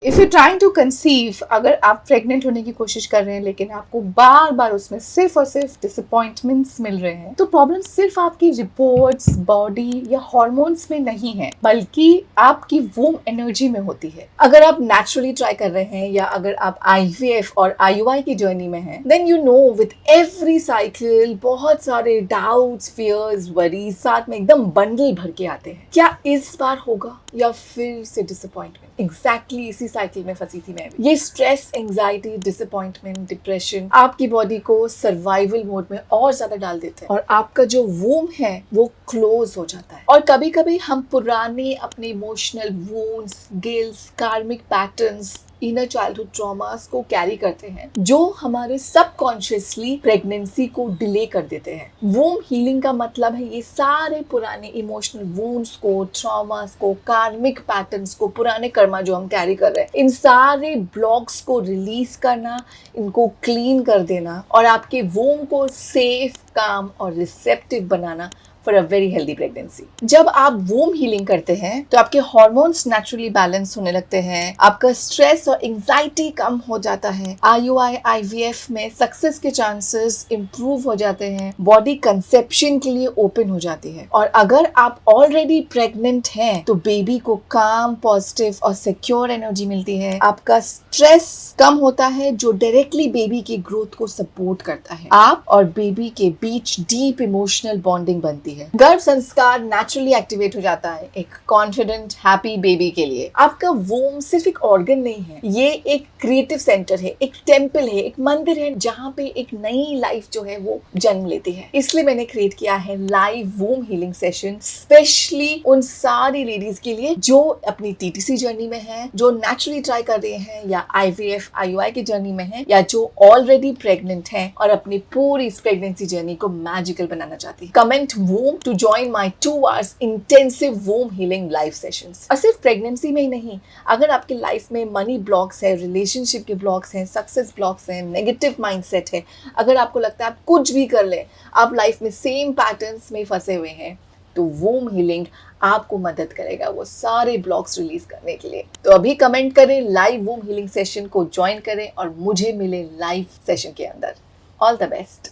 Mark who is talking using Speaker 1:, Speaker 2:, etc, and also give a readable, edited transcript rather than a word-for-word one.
Speaker 1: If you trying to conceive, अगर आप pregnant होने की कोशिश कर रहे हैं लेकिन आपको बार बार उसमें सिर्फ और सिर्फ डिसअपॉइंटमेंट्स मिल रहे हैं, तो प्रॉब्लम सिर्फ आपकी रिपोर्ट्स, बॉडी या हॉर्मोन्स में नहीं है, बल्कि आपकी वोम एनर्जी में होती है। अगर आप नेचुरली ट्राई कर रहे हैं या अगर आप आईवीएफ और आईयूआई की जर्नी में हैं, then you know with every cycle बहुत सारे डाउट्स, फियर्स, वरीज साथ में एकदम बंडल भर के आते हैं। क्या इस बार होगा या फिर से डिसअपॉइंटमेंट? एग्जैक्टली इसी साइकिल में फंसी थी मैं भी। ये स्ट्रेस, एंजाइटी, डिसअपॉइंटमेंट, डिप्रेशन आपकी बॉडी को सर्वाइवल मोड में और ज्यादा डाल देते हैं और आपका जो वूम है वो क्लोज हो जाता है। और कभी कभी हम पुराने अपने इमोशनल वूंड्स, गिल्स, कार्मिक पैटर्न्स, इनर चाइल्डहुड ट्रॉमास को कैरी करते हैं, जो हमारे सबकॉन्शियसली प्रेगनेंसी को डिले कर देते हैं। वूम हीलिंग का मतलब है ये सारे पुराने इमोशनल वूंड्स को, ट्रॉमास को, कार्मिक पैटर्न्स को, पुराने कर्मा जो हम कैरी कर रहे हैं, इन सारे ब्लॉक्स को रिलीज करना, इनको क्लीन कर देना और आपके वूम को सेफ, काम और receptive banana for a very healthy pregnancy. जब आप वूम हीलिंग करते हैं तो आपके हॉर्मोन्स नेचुरली बैलेंस होने लगते हैं, आपका स्ट्रेस और एंजाइटी कम हो जाता है, आईयूआई, आईवीएफ में सक्सेस के चांसेस इंप्रूव हो जाते हैं, बॉडी कंसेप्शन के लिए ओपन हो जाती है। और अगर आप ऑलरेडी प्रेग्नेंट हैं तो बेबी को काम, पॉजिटिव और सिक्योर एनर्जी मिलती है, आपका स्ट्रेस कम होता है जो डायरेक्टली बेबी की ग्रोथ को सपोर्ट करता है। आप और बेबी के बीच डीप इमोशनल बॉन्डिंग बनती है। गर्भ संस्कार नेचुरली एक्टिवेट हो जाता है एक कॉन्फिडेंट, हैप्पी बेबी के लिए। आपका वोम सिर्फ एक ऑर्गन नहीं है, ये एक क्रिएटिव सेंटर है, एक टेम्पल है, एक मंदिर है जहाँ पे एक नई लाइफ जो है वो जन्म लेती है। इसलिए मैंने क्रिएट किया है लाइव वोम हीलिंग सेशन स्पेशली उन सारी लेडीज के लिए जो अपनी टीटीसी जर्नी में है, जो नेचुरली ट्राई कर रहे हैं या आईवीएफ, आईयूआई की जर्नी में है, या जो ऑलरेडी प्रेग्नेंट है और अपनी पूरी प्रेगनेंसी जर्नी को मैजिकल बनाना चाहती है। कमेंट वोम to join my 2 hours intensive womb healing live sessions। और सिर्फ प्रेगनेंसी में ही नहीं, अगर आपकी लाइफ में मनी ब्लॉक्स है, रिलेशनशिप के ब्लॉक्स हैं, सक्सेस ब्लॉक्स हैं, नेगेटिव माइंडसेट है, अगर आपको लगता है आप कुछ भी कर ले, आप लाइफ में सेम पैटर्न्स में फंसे हुए हैं, तो वोम हीलिंग आपको मदद करेगा वो सारे ब्लॉक्स रिलीज करने के लिए। तो अभी कमेंट करें, लाइव वोम हीलिंग सेशन को ज्वाइन करें और मुझे मिले लाइव सेशन के अंदर। All the best.